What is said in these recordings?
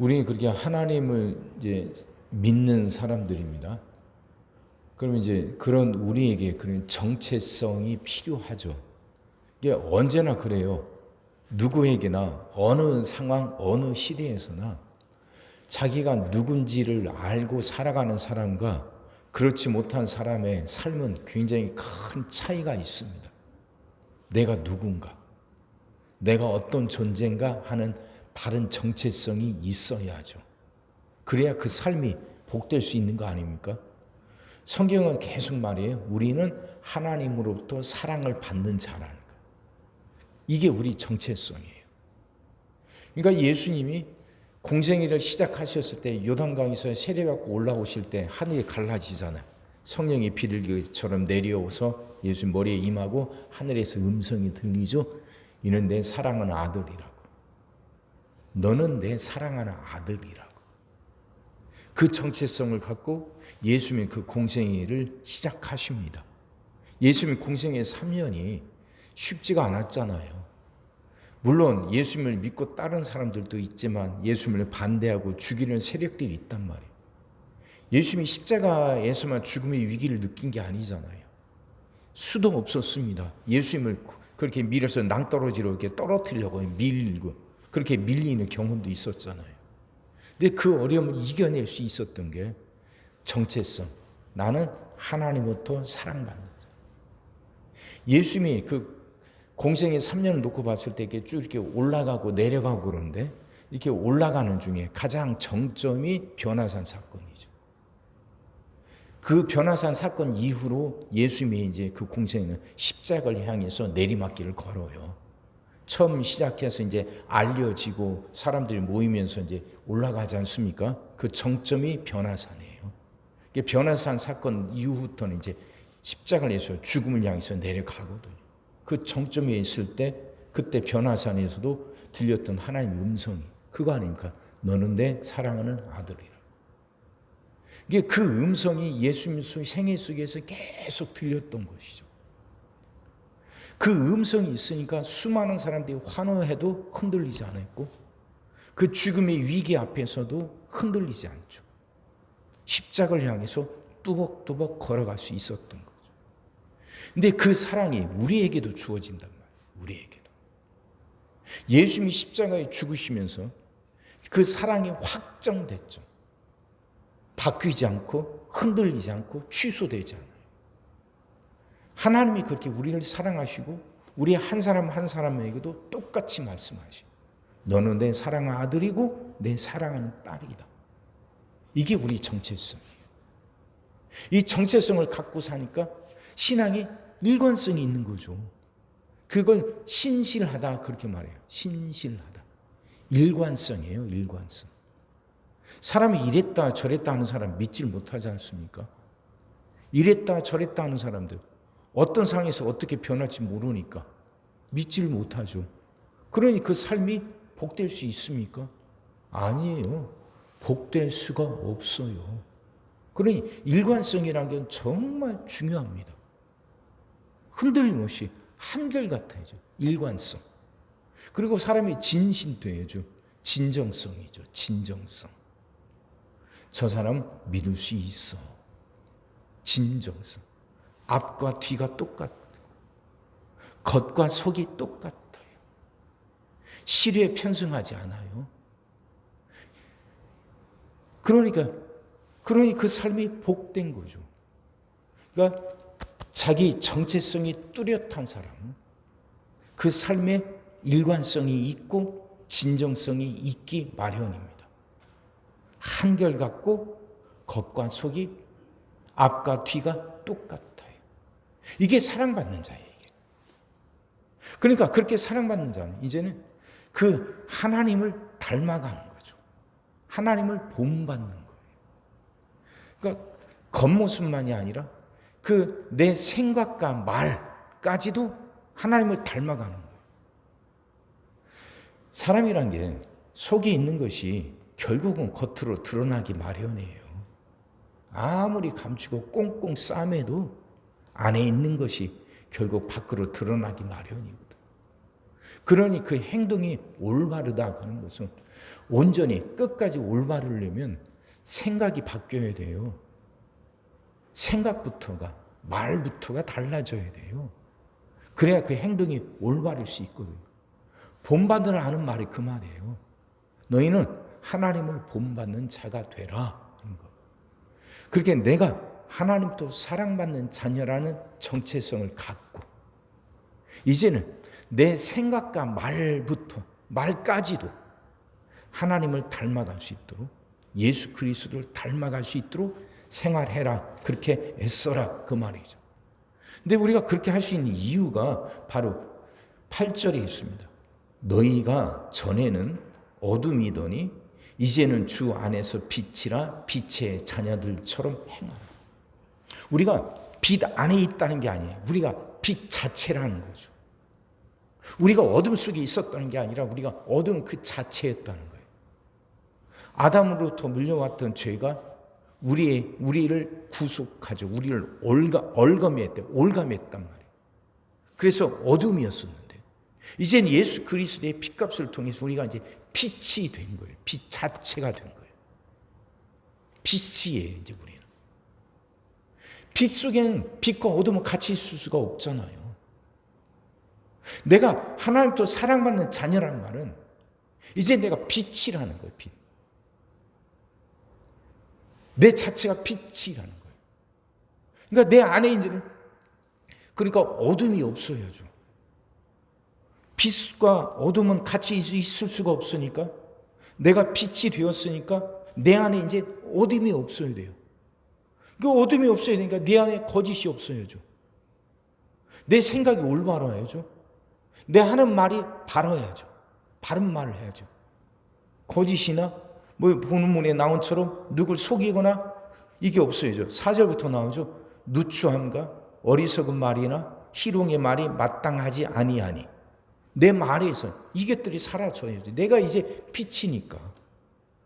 우리는 그렇게 하나님을 이제 믿는 사람들입니다. 그러면 이제 그런 우리에게 그런 정체성이 필요하죠. 이게 언제나 그래요. 누구에게나 어느 상황, 어느 시대에서나 자기가 누군지를 알고 살아가는 사람과 그렇지 못한 사람의 삶은 굉장히 큰 차이가 있습니다. 내가 누군가, 내가 어떤 존재인가 하는 다른 정체성이 있어야죠. 그래야 그 삶이 복될 수 있는 거 아닙니까? 성경은 계속 말해요. 우리는 하나님으로부터 사랑을 받는 자라는 거. 이게 우리 정체성이에요. 그러니까 예수님이 공생애를 시작하셨을 때 요단강에서 세례받고 올라오실 때 하늘이 갈라지잖아요. 성령이 비둘기처럼 내려오서 예수님 머리에 임하고 하늘에서 음성이 들리죠. 이는 내 사랑하는 아들이라고. 너는 내 사랑하는 아들이라고. 그 정체성을 갖고 예수님이 그 공생애를 시작하십니다. 예수님 공생애 3년이 쉽지가 않았잖아요. 물론 예수님을 믿고 따른 사람들도 있지만 예수님을 반대하고 죽이는 세력들이 있단 말이에요. 예수님이 십자가에서만 죽음의 위기를 느낀 게 아니잖아요. 수도 없었습니다. 예수님을 그렇게 밀어서 낭떠러지로 이렇게 떨어뜨리려고 밀고 그렇게 밀리는 경험도 있었잖아요. 근데 그 어려움을 이겨낼 수 있었던 게 정체성. 나는 하나님부터 사랑받는 자. 예수님이 그 공생애 3년을 놓고 봤을 때 이렇게 쭉 이렇게 올라가고 내려가고 그러는데 이렇게 올라가는 중에 가장 정점이 변화산 사건이죠. 그 변화산 사건 이후로 예수님이 이제 그 공생애는 십자가를 향해서 내리막길을 걸어요. 처음 시작해서 이제 알려지고 사람들이 모이면서 이제 올라가지 않습니까? 그 정점이 변화산이에요. 변화산 사건 이후부터는 이제 십자가를 해서 죽음을 향해서 내려가거든요. 그 정점에 있을 때 그때 변화산에서도 들렸던 하나님의 음성이 그거 아닙니까? 너는 내 사랑하는 아들이라. 이게 그 음성이 예수님 생애 속에서 계속 들렸던 것이죠. 그 음성이 있으니까 수많은 사람들이 환호해도 흔들리지 않았고 그 죽음의 위기 앞에서도 흔들리지 않죠. 십자가를 향해서 뚜벅뚜벅 걸어갈 수 있었던 거죠. 근데 그 사랑이 우리에게도 주어진단 말이에요. 우리에게도. 예수님이 십자가에 죽으시면서 그 사랑이 확정됐죠. 바뀌지 않고 흔들리지 않고 취소되지 않아요. 하나님이 그렇게 우리를 사랑하시고 우리 한 사람 한 사람에게도 똑같이 말씀하시고 너는 내 사랑하는 아들이고 내 사랑하는 딸이다. 이게 우리 정체성이에요. 이 정체성을 갖고 사니까 신앙이 일관성이 있는 거죠. 그걸 신실하다 그렇게 말해요. 신실하다. 일관성이에요. 일관성. 사람이 이랬다 저랬다 하는 사람 믿질 못하지 않습니까? 이랬다 저랬다 하는 사람들 어떤 상황에서 어떻게 변할지 모르니까 믿질 못하죠. 그러니 그 삶이 복될 수 있습니까? 아니에요. 복될 수가 없어요. 그러니 일관성이라는 건 정말 중요합니다. 흔들림 없이 한결같아야죠. 일관성. 그리고 사람이 진심돼야죠. 진정성이죠. 진정성. 저 사람 믿을 수 있어. 진정성. 앞과 뒤가 똑같고 겉과 속이 똑같아요. 시류에 편승하지 않아요. 그러니까 그 삶이 복된 거죠. 그러니까 자기 정체성이 뚜렷한 사람은 그 삶에 일관성이 있고 진정성이 있기 마련입니다. 한결같고 겉과 속이 앞과 뒤가 똑같아요. 이게 사랑받는 자예요. 이게. 그러니까 그렇게 사랑받는 자는 이제는 그 하나님을 닮아가는 거죠. 하나님을 본받는 거예요. 그러니까 겉모습만이 아니라 그 내 생각과 말까지도 하나님을 닮아가는 거예요. 사람이란 게 속에 있는 것이 결국은 겉으로 드러나기 마련이에요. 아무리 감추고 꽁꽁 싸매도 안에 있는 것이 결국 밖으로 드러나기 마련이거든. 그러니 그 행동이 올바르다 하는 것은 온전히 끝까지 올바르려면 생각이 바뀌어야 돼요. 생각부터가, 말부터가 달라져야 돼요. 그래야 그 행동이 올바를 수 있거든요. 본받으라 하는 말이 그 말이에요. 너희는 하나님을 본받는 자가 되라 하는 거. 그렇게 내가 하나님도 사랑받는 자녀라는 정체성을 갖고 이제는 내 생각과 말까지도 하나님을 닮아갈 수 있도록, 예수 그리스도를 닮아갈 수 있도록 생활해라. 그렇게 애써라. 그 말이죠. 근데 우리가 그렇게 할 수 있는 이유가 바로 8절에 있습니다. 너희가 전에는 어둠이더니 이제는 주 안에서 빛이라 빛의 자녀들처럼 행하라. 우리가 빛 안에 있다는 게 아니에요. 우리가 빛 자체라는 거죠. 우리가 어둠 속에 있었다는 게 아니라 우리가 어둠 그 자체였다는 거예요. 아담으로부터 물려왔던 죄가 우리를 구속하죠. 우리를 올감했단 말이에요. 그래서 어둠이었었는데 이제는 예수 그리스도의 피값을 통해서 우리가 이제 빛이 된 거예요. 빛 자체가 된 거예요. 빛이에요, 이제 우리는. 빛 속에는 빛과 어둠은 같이 있을 수가 없잖아요. 내가 하나님도 사랑받는 자녀라는 말은 이제 내가 빛이라는 거예요. 빛. 내 자체가 빛이라는 거예요. 그러니까 내 안에 이제는 그러니까 어둠이 없어야죠. 빛과 어둠은 같이 있을 수가 없으니까 내가 빛이 되었으니까 내 안에 이제 어둠이 없어야 돼요. 그 어둠이 없어야 되니까 내 안에 거짓이 없어야죠. 내 생각이 올바라야죠. 내 하는 말이 바라야죠. 바른 말을 해야죠. 거짓이나 본문에 나온 처럼 누굴 속이거나 이게 없어야죠. 4절부터 나오죠. 누추함과 어리석은 말이나 희롱의 말이 마땅하지 아니하니 내 말에서 이것들이 사라져야죠. 내가 이제 빛이니까.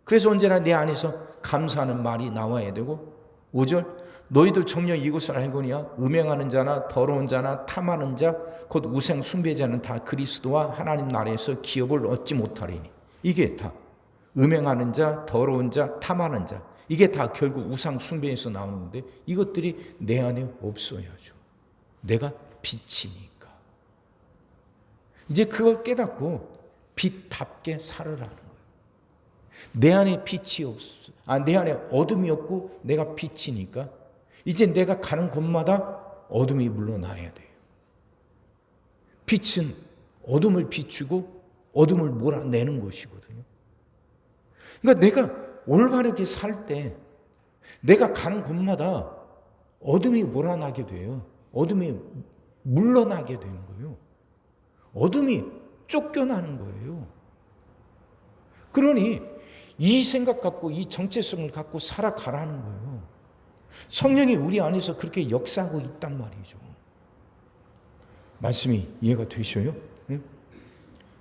그래서 언제나 내 안에서 감사하는 말이 나와야 되고 5절 너희들 정녕 이것을 알거니와 음행하는 자나 더러운 자나 탐하는 자 곧 우상 숭배자는 다 그리스도와 하나님 나라에서 기업을 얻지 못하리니 이게 다 음행하는 자, 더러운 자, 탐하는 자 이게 다 결국 우상 숭배에서 나오는 건데 이것들이 내 안에 없어야죠. 내가 빛이니까. 이제 그걸 깨닫고 빛답게 살으라는 거예요. 내 안에 빛이 없어. 내 안에 어둠이 없고 내가 빛이니까 이제 내가 가는 곳마다 어둠이 물러나야 돼요. 빛은 어둠을 비추고 어둠을 몰아내는 것이거든요. 그러니까 내가 올바르게 살 때 내가 가는 곳마다 어둠이 몰아나게 돼요. 어둠이 물러나게 되는 거예요. 어둠이 쫓겨나는 거예요. 그러니 이 생각 갖고 이 정체성을 갖고 살아가라는 거예요. 성령이 우리 안에서 그렇게 역사하고 있단 말이죠. 말씀이 이해가 되셔요? 응?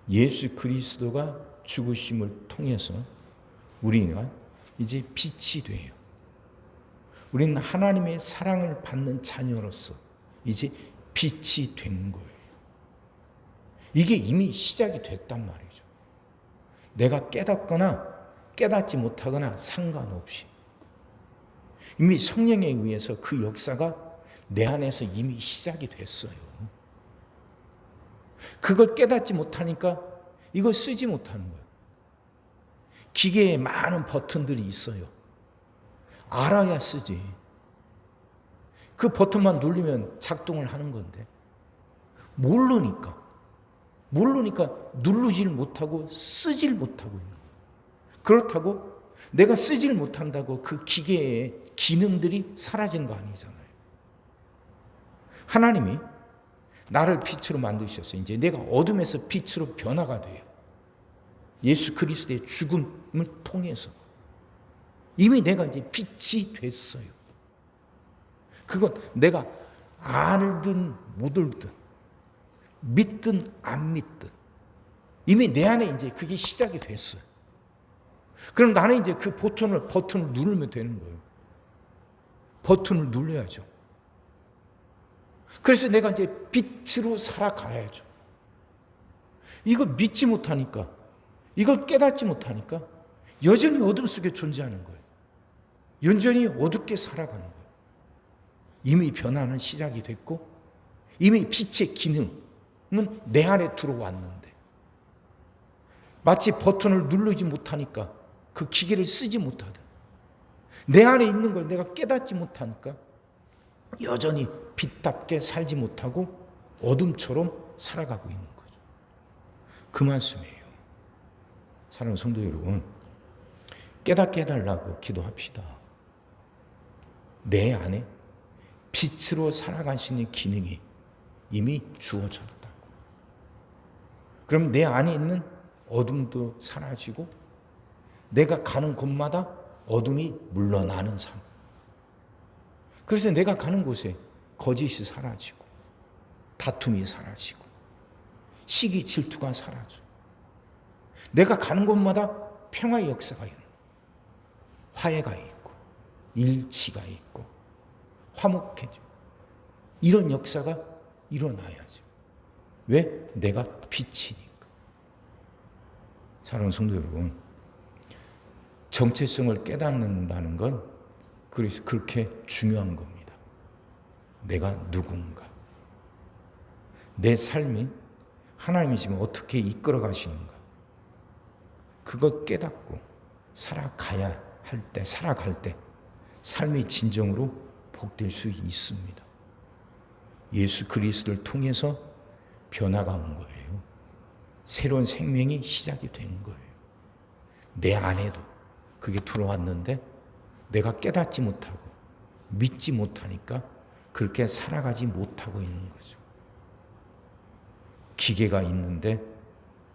예수 그리스도가 죽으심을 통해서 우리가 이제 빛이 돼요. 우리는 하나님의 사랑을 받는 자녀로서 이제 빛이 된 거예요. 이게 이미 시작이 됐단 말이죠. 내가 깨닫거나 깨닫지 못하거나 상관없이 이미 성령에 의해서 그 역사가 내 안에서 이미 시작이 됐어요. 그걸 깨닫지 못하니까 이걸 쓰지 못하는 거예요. 기계에 많은 버튼들이 있어요. 알아야 쓰지. 그 버튼만 누르면 작동을 하는 건데 모르니까 누르질 못하고 쓰질 못하고 있는 거예요. 그렇다고 내가 쓰질 못한다고 그 기계의 기능들이 사라진 거 아니잖아요. 하나님이 나를 빛으로 만드셨어요. 이제 내가 어둠에서 빛으로 변화가 돼요. 예수 그리스도의 죽음을 통해서 이미 내가 이제 빛이 됐어요. 그건 내가 알든 못 알든 믿든 안 믿든 이미 내 안에 이제 그게 시작이 됐어요. 그럼 나는 이제 그 버튼을 누르면 되는 거예요. 버튼을 눌러야죠. 그래서 내가 이제 빛으로 살아가야죠. 이걸 믿지 못하니까, 이걸 깨닫지 못하니까 여전히 어둠 속에 존재하는 거예요. 여전히 어둡게 살아가는 거예요. 이미 변화는 시작이 됐고 이미 빛의 기능은 내 안에 들어왔는데 마치 버튼을 누르지 못하니까 그 기계를 쓰지 못하다. 내 안에 있는 걸 내가 깨닫지 못하니까 여전히 빛답게 살지 못하고 어둠처럼 살아가고 있는 거죠. 그 말씀이에요. 사랑하는 성도 여러분, 깨닫게 해달라고 기도합시다. 내 안에 빛으로 살아가시는 기능이 이미 주어졌다고. 그럼 내 안에 있는 어둠도 사라지고 내가 가는 곳마다 어둠이 물러나는 삶. 그래서 내가 가는 곳에 거짓이 사라지고 다툼이 사라지고 시기 질투가 사라져. 내가 가는 곳마다 평화의 역사가 있는, 화해가 있고 일치가 있고 화목해지고 이런 역사가 일어나야죠. 왜? 내가 빛이니까. 사랑하는 성도 여러분, 정체성을 깨닫는다는 건 그래서 그렇게 중요한 겁니다. 내가 누군가, 내 삶이 하나님이 지금 어떻게 이끌어 가시는가, 그걸 깨닫고 살아갈 때 삶이 진정으로 복될 수 있습니다. 예수 그리스도를 통해서 변화가 온 거예요. 새로운 생명이 시작이 된 거예요. 내 안에도 그게 들어왔는데 내가 깨닫지 못하고 믿지 못하니까 그렇게 살아가지 못하고 있는 거죠. 기계가 있는데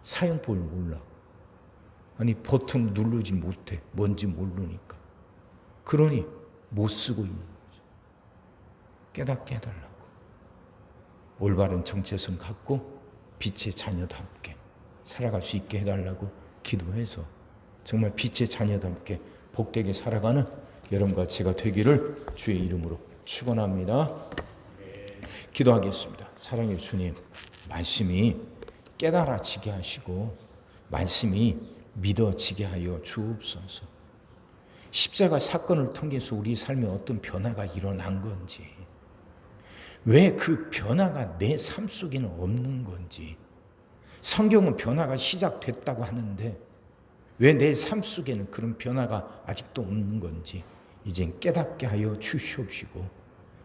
사용법을 몰라. 아니 버튼 누르지 못해. 뭔지 모르니까. 그러니 못 쓰고 있는 거죠. 깨닫게 해달라고. 올바른 정체성 갖고 빛의 자녀답게 살아갈 수 있게 해달라고 기도해서 정말 빛의 자녀답게 복되게 살아가는 여러분과 제가 되기를 주의 이름으로 축원합니다. 기도하겠습니다. 사랑의 주님, 말씀이 깨달아지게 하시고 말씀이 믿어지게 하여 주옵소서. 십자가 사건을 통해서 우리 삶에 어떤 변화가 일어난 건지, 왜 그 변화가 내 삶 속에는 없는 건지, 성경은 변화가 시작됐다고 하는데 왜 내 삶 속에는 그런 변화가 아직도 없는 건지 이젠 깨닫게 하여 주시옵시고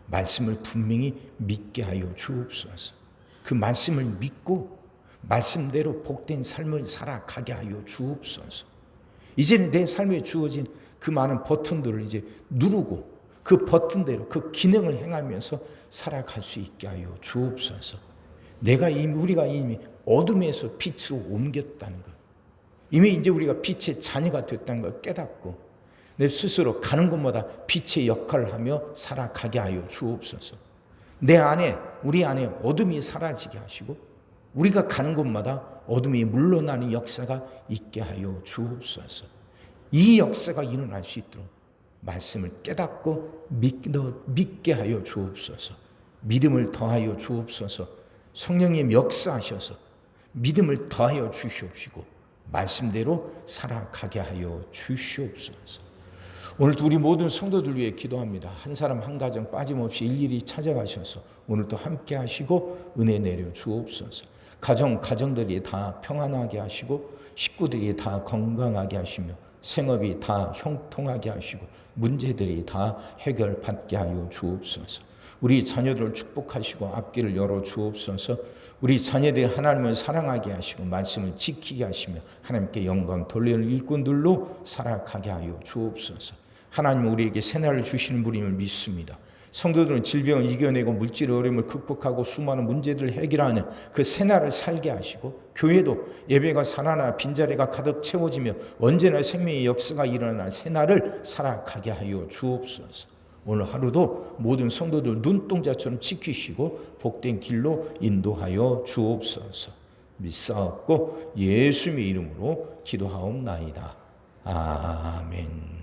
말씀을 분명히 믿게 하여 주옵소서. 그 말씀을 믿고 말씀대로 복된 삶을 살아가게 하여 주옵소서. 이제는 내 삶에 주어진 그 많은 버튼들을 이제 누르고 그 버튼대로 그 기능을 행하면서 살아갈 수 있게 하여 주옵소서. 우리가 이미 어둠에서 빛으로 옮겼다는 것, 이미 이제 우리가 빛의 자녀가 됐다는 걸 깨닫고 내 스스로 가는 곳마다 빛의 역할을 하며 살아가게 하여 주옵소서. 내 안에, 우리 안에 어둠이 사라지게 하시고 우리가 가는 곳마다 어둠이 물러나는 역사가 있게 하여 주옵소서. 이 역사가 일어날 수 있도록 말씀을 깨닫고 믿게 하여 주옵소서. 믿음을 더하여 주옵소서. 성령님 역사하셔서 믿음을 더하여 주시옵시고 말씀대로 살아가게 하여 주시옵소서. 오늘도 우리 모든 성도들 위해 기도합니다. 한 사람 한 가정 빠짐없이 일일이 찾아가셔서 오늘도 함께 하시고 은혜 내려 주옵소서. 가정들이 다 평안하게 하시고 식구들이 다 건강하게 하시며 생업이 다 형통하게 하시고 문제들이 다 해결받게 하여 주옵소서. 우리 자녀들을 축복하시고 앞길을 열어 주옵소서. 우리 자녀들이 하나님을 사랑하게 하시고 말씀을 지키게 하시며 하나님께 영광 돌리는 일꾼들로 살아가게 하여 주옵소서. 하나님은 우리에게 새날을 주시는 분임을 믿습니다. 성도들은 질병을 이겨내고 물질의 어려움을 극복하고 수많은 문제들을 해결하는 그 새날을 살게 하시고 교회도 예배가 살아나 빈자리가 가득 채워지며 언제나 생명의 역사가 일어날 새날을 살아가게 하여 주옵소서. 오늘 하루도 모든 성도들 눈동자처럼 지키시고 복된 길로 인도하여 주옵소서. 믿사옵고 예수님의 이름으로 기도하옵나이다. 아멘.